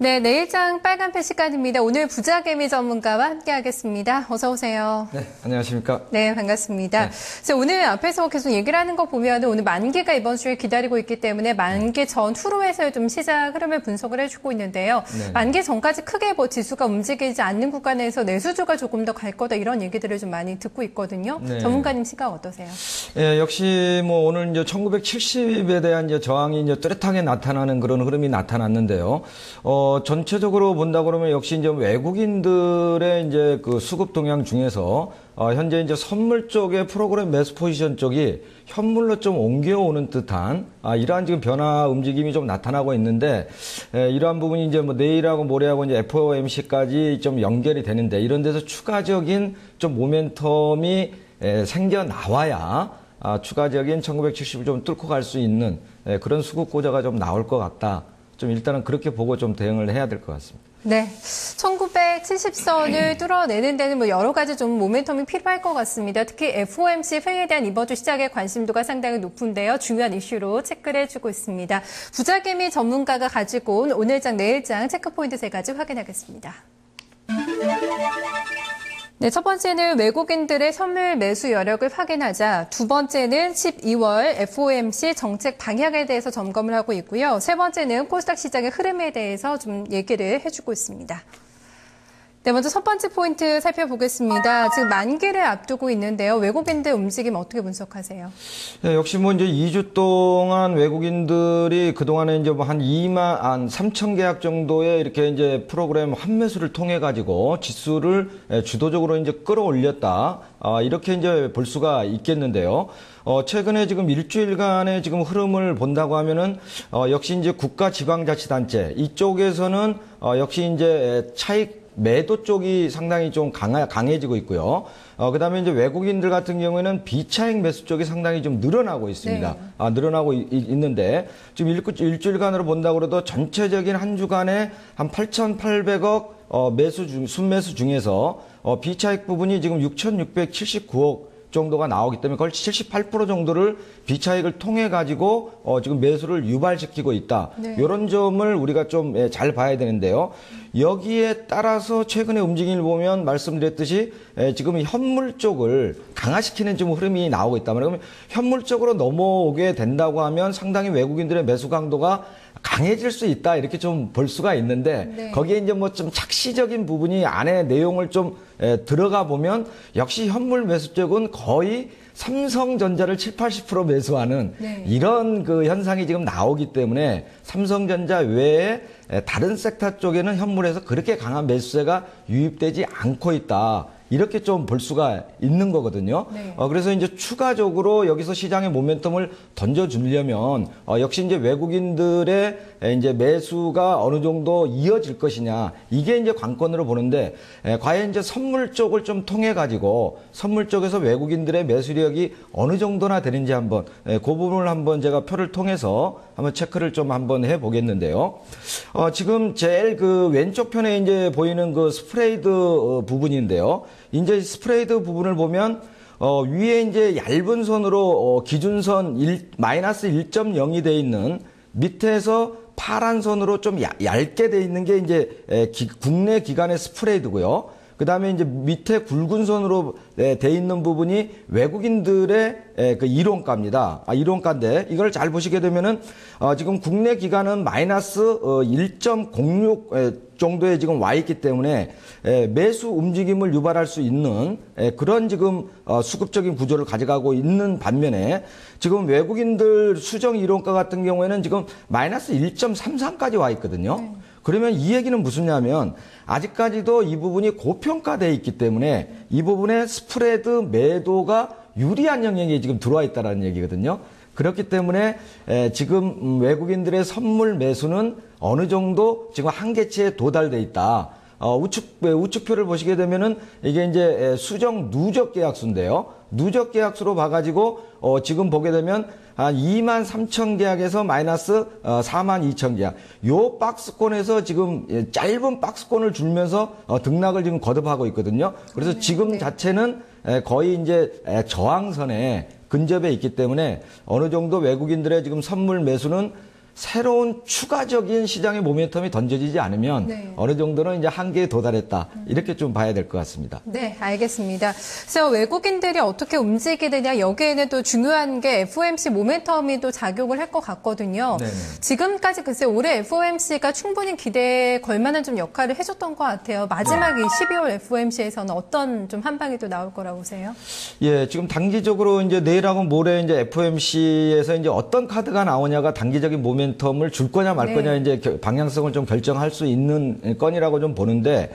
네, 내일장 빨간패 시간입니다. 오늘 부자개미 전문가와 함께하겠습니다. 어서 오세요. 네, 안녕하십니까? 네, 반갑습니다. 네. 그래서 오늘 앞에서 계속 얘기를 하는 거 보면 오늘 만기가 이번 주에 기다리고 있기 때문에 만기 전후로 해서 좀 시장 흐름을 분석을 해주고 있는데요. 네. 만기 전까지 크게 지수가 움직이지 않는 구간에서 내수주가 조금 더 갈 거다 이런 얘기들을 좀 많이 듣고 있거든요. 네. 전문가님 시각 어떠세요? 예, 역시 오늘 이제 1970에 대한 이제 저항이 이제 뚜렷하게 나타나는 그런 흐름이 나타났는데요. 전체적으로 본다 그러면 역시 이제 외국인들의 이제 그 수급 동향 중에서 현재 이제 선물 쪽의 프로그램 매수 포지션 쪽이 현물로 좀 옮겨오는 듯한 이러한 지금 변화 움직임이 좀 나타나고 있는데 이러한 부분이 이제 내일하고 모레하고 이제 FOMC까지 좀 연결이 되는데 이런 데서 추가적인 좀 모멘텀이 생겨 나와야 추가적인 1970을 좀 뚫고 갈 수 있는 그런 수급 고자가 좀 나올 것 같다. 좀 일단은 그렇게 보고 좀 대응을 해야 될 것 같습니다. 네, 1970선을 뚫어내는 데는 여러 가지 좀 모멘텀이 필요할 것 같습니다. 특히 FOMC 회의에 대한 이번 주 시작의 관심도가 상당히 높은데요. 중요한 이슈로 체크를 해주고 있습니다. 부자개미 전문가가 가지고 온 오늘장, 내일장 체크포인트 3가지 확인하겠습니다. 네, 첫 번째는 외국인들의 선물 매수 여력을 확인하자, 두 번째는 12월 FOMC 정책 방향에 대해서 점검을 하고 있고요. 세 번째는 코스닥 시장의 흐름에 대해서 좀 얘기를 해주고 있습니다. 네, 먼저 첫 번째 포인트 살펴보겠습니다. 지금 만기를 앞두고 있는데요. 외국인들 움직임 어떻게 분석하세요? 네, 역시 이제 2주 동안 외국인들이 그동안에 이제 한 2만 3천 계약 정도의 이렇게 이제 프로그램 환매수를 통해 가지고 지수를 주도적으로 이제 끌어올렸다. 이렇게 이제 볼 수가 있겠는데요. 최근에 지금 일주일간의 지금 흐름을 본다고 하면은, 역시 이제 국가지방자치단체 이쪽에서는, 역시 이제 차익 매도 쪽이 상당히 좀 강해지고 있고요. 그 다음에 이제 외국인들 같은 경우에는 비차익 매수 쪽이 상당히 좀 늘어나고 있습니다. 네. 늘어나고 있는데, 지금 일주일간으로 본다고 그래도 전체적인 한 주간에 한 8,800억 순매수 중에서 비차익 부분이 지금 6,679억 정도가 나오기 때문에 거의 78% 정도를 비차익을 통해 가지고 지금 매수를 유발시키고 있다. 네. 이런 점을 우리가 좀 잘 봐야 되는데요. 여기에 따라서 최근의 움직임을 보면 말씀드렸듯이 지금 현물 쪽을 강화시키는 좀 흐름이 나오고 있다. 그러면 현물 쪽으로 넘어오게 된다고 하면 상당히 외국인들의 매수 강도가 강해질 수 있다. 이렇게 좀 볼 수가 있는데, 네. 거기에 이제 좀 착시적인 부분이 안에 내용을 좀 들어가 보면 역시 현물 매수 쪽은 거의 삼성전자를 70~80% 매수하는, 네. 이런 그 현상이 지금 나오기 때문에 삼성전자 외에 다른 섹터 쪽에는 현물에서 그렇게 강한 매수세가 유입되지 않고 있다. 이렇게 좀 볼 수가 있는 거거든요. 네. 그래서 이제 추가적으로 여기서 시장의 모멘텀을 던져주려면, 역시 이제 외국인들의 이제 매수가 어느 정도 이어질 것이냐. 이게 이제 관건으로 보는데, 과연 이제 선물 쪽을 좀 통해가지고, 선물 쪽에서 외국인들의 매수력이 어느 정도나 되는지 한번, 그 부분을 한번 제가 표를 통해서 한번 체크를 좀 한번 해 보겠는데요. 지금 제일 그 왼쪽 편에 이제 보이는 그 스프레이드 부분인데요. 이제 스프레이드 부분을 보면 위에 이제 얇은 선으로 기준선 마이너스 1.0이 돼 있는, 밑에서 파란 선으로 좀 얇게 돼 있는 게 이제 국내 기관의 스프레이드고요. 그 다음에 이제 밑에 굵은 선으로 돼 있는 부분이 외국인들의 그 이론가입니다. 이론가인데 이걸 잘 보시게 되면은 지금 국내 기관은 마이너스 1.06 정도에 지금 와 있기 때문에 매수 움직임을 유발할 수 있는 그런 지금 수급적인 구조를 가져가고 있는 반면에, 지금 외국인들 수정 이론가 같은 경우에는 지금 마이너스 1.33까지 와 있거든요. 그러면 이 얘기는 무슨냐면 아직까지도 이 부분이 고평가되어 있기 때문에 이 부분에 스프레드 매도가 유리한 영역에 지금 들어와 있다는 얘기거든요. 그렇기 때문에 지금 외국인들의 선물 매수는 어느 정도 지금 한계치에 도달돼 있다. 우측표를 보시게 되면은 이게 이제 수정 누적 계약수인데요. 누적 계약수로 봐가지고 지금 보게 되면 한 23,000 계약에서 마이너스 42,000 계약. 요 박스권에서 지금 짧은 박스권을 줄면서 등락을 지금 거듭하고 있거든요. 그래서 지금 자체는 거의 이제 저항선에 근접해 있기 때문에 어느 정도 외국인들의 지금 선물 매수는 새로운 추가적인 시장의 모멘텀이 던져지지 않으면 네. 어느 정도는 이제 한계에 도달했다. 이렇게 좀 봐야 될 것 같습니다. 네, 알겠습니다. 그래서 외국인들이 어떻게 움직이느냐, 여기에는 또 중요한 게 FOMC 모멘텀이 또 작용을 할 것 같거든요. 네네. 지금까지 글쎄 올해 FOMC가 충분히 기대에 걸만한 좀 역할을 해줬던 것 같아요. 마지막 이 12월 FOMC에서는 어떤 좀 한방이 또 나올 거라고 보세요? 예, 지금 단기적으로 이제 내일하고 모레 이제 FOMC에서 이제 어떤 카드가 나오냐가 단기적인 모멘텀을 줄 거냐 말 거냐 네. 이제 방향성을 좀 결정할 수 있는 건이라고 좀 보는데,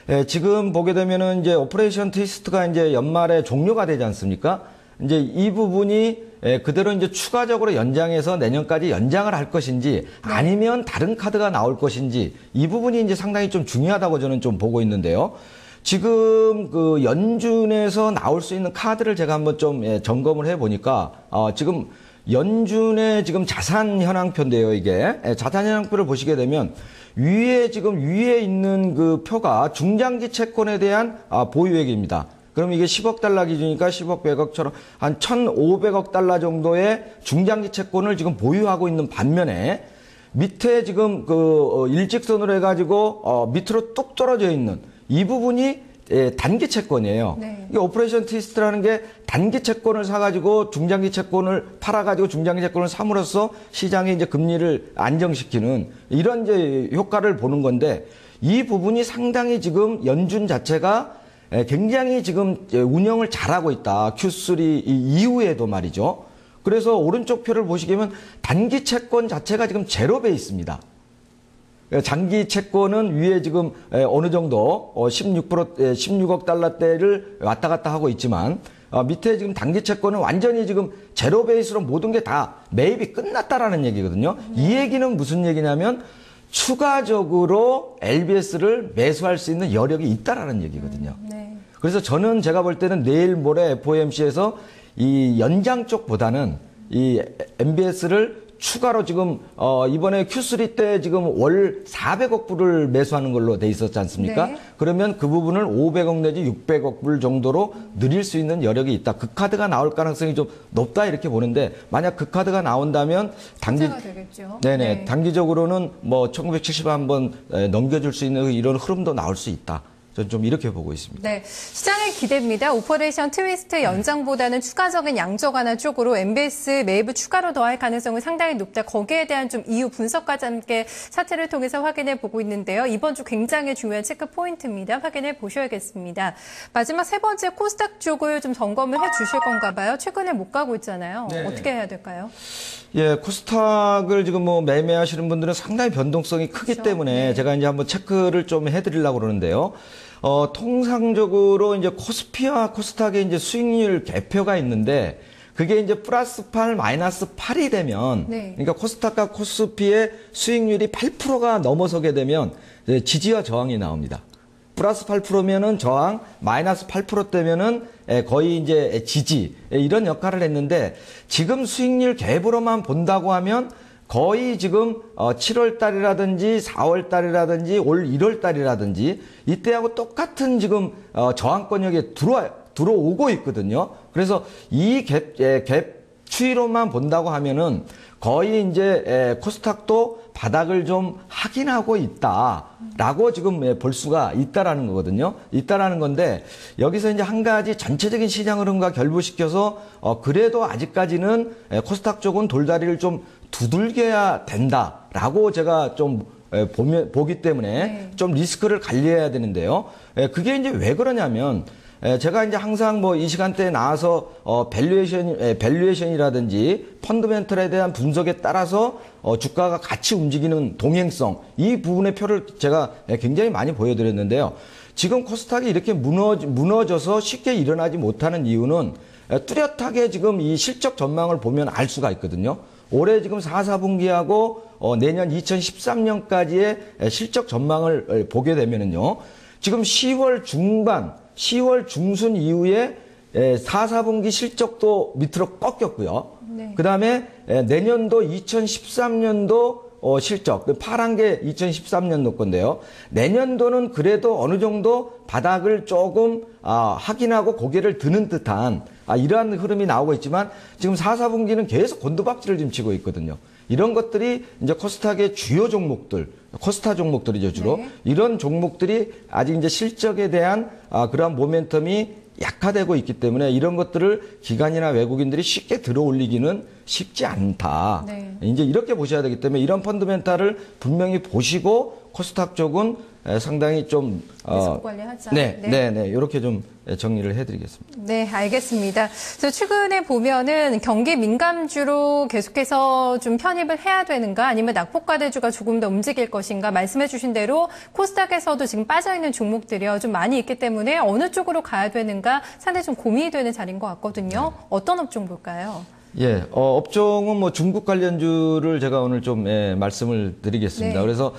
예, 지금 보게 되면은 이제 오퍼레이션 트위스트가 이제 연말에 종료가 되지 않습니까? 이제 이 부분이 그대로 이제 추가적으로 연장해서 내년까지 연장을 할 것인지 아니면 다른 카드가 나올 것인지 이 부분이 이제 상당히 좀 중요하다고 저는 좀 보고 있는데요. 지금 그 연준에서 나올 수 있는 카드를 제가 한번 좀 점검을 해 보니까 지금 연준의 지금 자산 현황표인데요, 이게. 자산 현황표를 보시게 되면 지금 위에 있는 그 표가 중장기 채권에 대한 보유액입니다. 그럼 이게 10억 달러 기준이니까 10억, 100억처럼 한 1,500억 달러 정도의 중장기 채권을 지금 보유하고 있는 반면에 밑에 지금 일직선으로 해가지고 밑으로 뚝 떨어져 있는 이 부분이 단기 채권이에요. 네. 이게 오퍼레이션 트위스트라는 게 단기 채권을 사가지고 중장기 채권을 팔아가지고 중장기 채권을 삼으로써 시장에 이제 금리를 안정시키는 이런 이제 효과를 보는 건데 이 부분이 상당히 지금 연준 자체가 굉장히 지금 운영을 잘하고 있다. Q3 이후에도 말이죠. 그래서 오른쪽 표를 보시게 되면 단기 채권 자체가 지금 제로돼 있습니다. 장기 채권은 위에 지금 어느 정도 16억 달러대를 왔다 갔다 하고 있지만 밑에 지금 단기 채권은 완전히 지금 제로 베이스로 모든 게 다 매입이 끝났다라는 얘기거든요. 이 얘기는 무슨 얘기냐면 추가적으로 LBS를 매수할 수 있는 여력이 있다라는 얘기거든요. 네. 그래서 저는 제가 볼 때는 내일 모레 FOMC에서 이 연장 쪽보다는 이 MBS를 추가로 지금 이번에 Q3 때 지금 월 400억 불을 매수하는 걸로 돼 있었지 않습니까? 네. 그러면 그 부분을 500억 내지 600억 불 정도로 늘릴 수 있는 여력이 있다. 그 카드가 나올 가능성이 좀 높다 이렇게 보는데 만약 그 카드가 나온다면 문제가 되겠죠. 네네 네. 단기적으로는 뭐 1970 한번 넘겨줄 수 있는 이런 흐름도 나올 수 있다. 저는 좀 이렇게 보고 있습니다. 네, 시장의 기대입니다. 오퍼레이션 트위스트 연장보다는 추가적인 양적 완화 쪽으로 MBS 매입을 추가로 더할 가능성이 상당히 높다. 거기에 대한 좀 이유 분석까지 함께 차트를 통해서 확인해 보고 있는데요. 이번 주 굉장히 중요한 체크 포인트입니다. 확인해 보셔야겠습니다. 마지막 세 번째 코스닥 쪽을 좀 점검을 해 주실 건가 봐요. 최근에 못 가고 있잖아요. 네. 어떻게 해야 될까요? 예, 코스닥을 지금 뭐 매매하시는 분들은 상당히 변동성이 크기 그렇죠. 때문에 네. 제가 이제 한번 체크를 좀 해드리려고 그러는데요. 통상적으로 이제 코스피와 코스닥의 이제 수익률 개표가 있는데 그게 이제 플러스 8, 마이너스 8이 되면 네. 그러니까 코스닥과 코스피의 수익률이 8%가 넘어서게 되면 이제 지지와 저항이 나옵니다. 플러스 8%면은 저항, 마이너스 8%대면은 거의 이제 지지 이런 역할을 했는데 지금 수익률 갭으로만 본다고 하면 거의 지금 7월 달이라든지 4월 달이라든지 올 1월 달이라든지 이때하고 똑같은 지금 저항권역에 들어오고 있거든요. 그래서 이 갭 추이로만 본다고 하면은 거의 이제 코스닥도 바닥을 좀 확인하고 있다라고 지금 볼 수가 있다라는 거거든요. 있다라는 건데 여기서 이제 한 가지 전체적인 시장 흐름과 결부시켜서 그래도 아직까지는 코스닥 쪽은 돌다리를 좀 두들겨야 된다라고 제가 좀 보기 때문에 네. 좀 리스크를 관리해야 되는데요. 그게 이제 왜 그러냐면 제가 이제 항상 뭐 이 시간대에 나와서 밸류에이션이라든지 펀더멘털에 대한 분석에 따라서 주가가 같이 움직이는 동행성 이 부분의 표를 제가 굉장히 많이 보여드렸는데요. 지금 코스닥이 이렇게 무너져서 쉽게 일어나지 못하는 이유는 뚜렷하게 지금 이 실적 전망을 보면 알 수가 있거든요. 올해 지금 4, 4분기하고 내년 2013년까지의 실적 전망을 보게 되면은요. 지금 10월 중반, 10월 중순 이후에 4, 4분기 실적도 밑으로 꺾였고요. 네. 그다음에 내년도 2013년도 실적, 파란 게 2013년도 건데요. 내년도는 그래도 어느 정도 바닥을 조금 확인하고 고개를 드는 듯한 이러한 흐름이 나오고 있지만 지금 4, 4분기는 계속 곤두박질을 지금 치고 있거든요. 이런 것들이 이제 코스닥의 주요 종목들, 코스타 종목들이죠, 주로. 네. 이런 종목들이 아직 이제 실적에 대한 그러한 모멘텀이 약화되고 있기 때문에 이런 것들을 기관이나 외국인들이 쉽게 들어올리기는 쉽지 않다. 네. 이제 이렇게 보셔야 되기 때문에 이런 펀드멘탈을 분명히 보시고 코스닥 쪽은 상당히 좀 리스크 관리하자. 네. 이렇게 좀 정리를 해드리겠습니다. 네, 알겠습니다. 그래서 최근에 보면은 경기 민감주로 계속해서 좀 편입을 해야 되는가, 아니면 낙폭과대주가 조금 더 움직일 것인가, 말씀해주신 대로 코스닥에서도 지금 빠져있는 종목들이요 좀 많이 있기 때문에 어느 쪽으로 가야 되는가 상당히 좀 고민이 되는 자리인 것 같거든요. 어떤 업종 볼까요? 예, 업종은 뭐 중국 관련주를 제가 오늘 좀 말씀을 드리겠습니다. 네. 그래서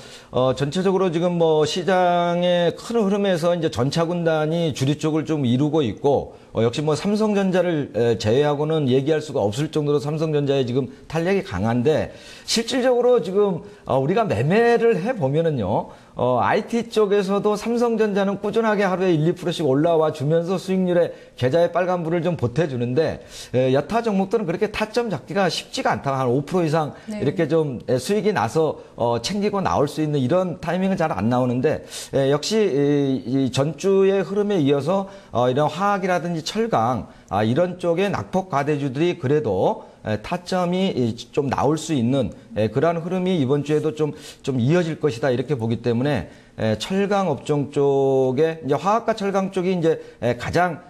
전체적으로 지금 뭐 시장의 큰 흐름에서 이제 전차군단이 주류 쪽을 좀 이루고 있고 역시 뭐 삼성전자를 제외하고는 얘기할 수가 없을 정도로 삼성전자의 지금 탄력이 강한데 실질적으로 지금 우리가 매매를 해 보면은요. IT 쪽에서도 삼성전자는 꾸준하게 하루에 1, 2%씩 올라와 주면서 수익률에 계좌에 빨간불을 좀 보태주는데 여타 종목들은 그렇게 타점 잡기가 쉽지가 않다. 한 5% 이상 네. 이렇게 좀 수익이 나서 챙기고 나올 수 있는 이런 타이밍은 잘 안 나오는데 역시 이 전주의 흐름에 이어서 이런 화학이라든지 철강 이런 쪽의 낙폭 과대주들이 그래도 타점이 좀 나올 수 있는 그러한 흐름이 이번 주에도 좀 이어질 것이다 이렇게 보기 때문에 철강 업종 쪽에 이제 화학과 철강 쪽이 이제 가장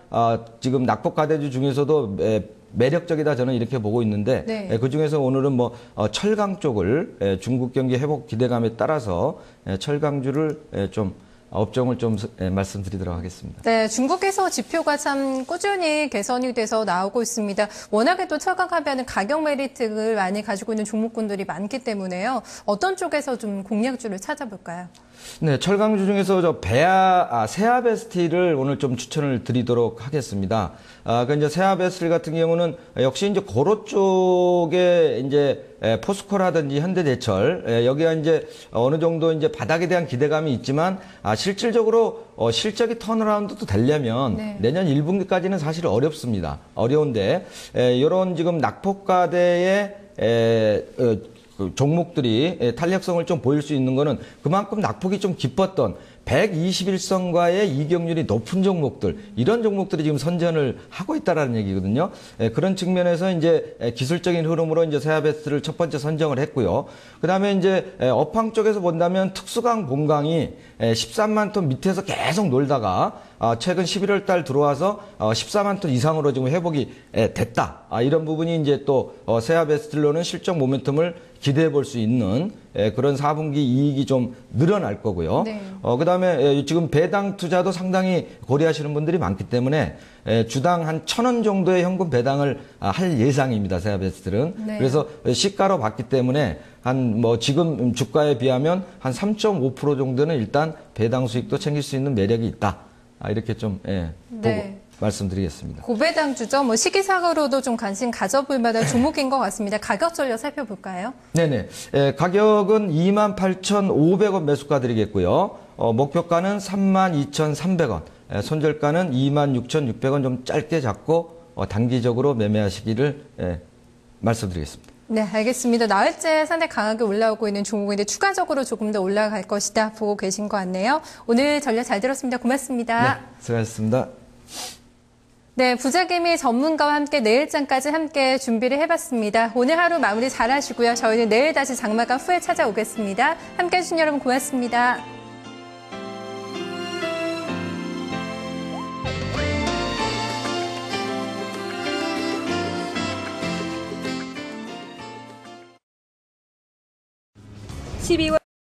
지금 낙폭 과대주 중에서도 매력적이다 저는 이렇게 보고 있는데 네. 그 중에서 오늘은 뭐 철강 쪽을 중국 경기 회복 기대감에 따라서 철강주를 좀 업종을 좀 말씀드리도록 하겠습니다. 네, 중국에서 지표가 참 꾸준히 개선이 돼서 나오고 있습니다. 워낙에 또 철강하면은 가격 메리트를 많이 가지고 있는 종목군들이 많기 때문에요. 어떤 쪽에서 좀 공략주를 찾아볼까요? 네, 철강주 중에서 저 세아베스티를 오늘 좀 추천을 드리도록 하겠습니다. 그 이제 세아베스티 같은 경우는 역시 이제 고로 쪽에 이제 포스코라든지 현대제철 여기가 이제 어느 정도 이제 바닥에 대한 기대감이 있지만 실질적으로 실적이 턴어라운드도 되려면 네. 내년 1분기까지는 사실 어렵습니다. 어려운데 이런 지금 낙폭과대의 그 종목들이 탄력성을 좀 보일 수 있는 거는 그만큼 낙폭이 좀 깊었던 121선과의 이격률이 높은 종목들 이런 종목들이 지금 선전을 하고 있다라는 얘기거든요. 그런 측면에서 이제 기술적인 흐름으로 이제 세아베스트를 첫 번째 선정을 했고요. 그다음에 이제 업황 쪽에서 본다면 특수강 본강이 13만 톤 밑에서 계속 놀다가 최근 11월 달 들어와서 14만 톤 이상으로 지금 회복이 됐다. 이런 부분이 이제 또 세아베스트로는 실적 모멘텀을 기대해 볼 수 있는 그런 4분기 이익이 좀 늘어날 거고요. 네. 그다음에 지금 배당 투자도 상당히 고려하시는 분들이 많기 때문에 주당 한 1,000원 정도의 현금 배당을 할 예상입니다. 세아베스트는. 네. 그래서 시가로 봤기 때문에 한 뭐 지금 주가에 비하면 한 3.5% 정도는 일단 배당 수익도 챙길 수 있는 매력이 있다. 이렇게 좀 네. 보고 말씀드리겠습니다. 고배당주죠. 뭐 시기상으로도 좀 관심 가져볼 만한 종목인 것 같습니다. 가격 전략 살펴볼까요? 네네. 가격은 28,500원 매수가 드리겠고요. 목표가는 32,300원. 손절가는 26,600원 좀 짧게 잡고 단기적으로 매매하시기를 말씀드리겠습니다. 네, 알겠습니다. 나흘째 상당히 강하게 올라오고 있는 종목인데 추가적으로 조금 더 올라갈 것이다 보고 계신 것 같네요. 오늘 전략 잘 들었습니다. 고맙습니다. 네, 수고하셨습니다. 네, 부자개미 전문가와 함께 내일장까지 함께 준비를 해봤습니다. 오늘 하루 마무리 잘 하시고요. 저희는 내일 다시 장마감 후에 찾아오겠습니다. 함께 해주신 여러분 고맙습니다. (12월)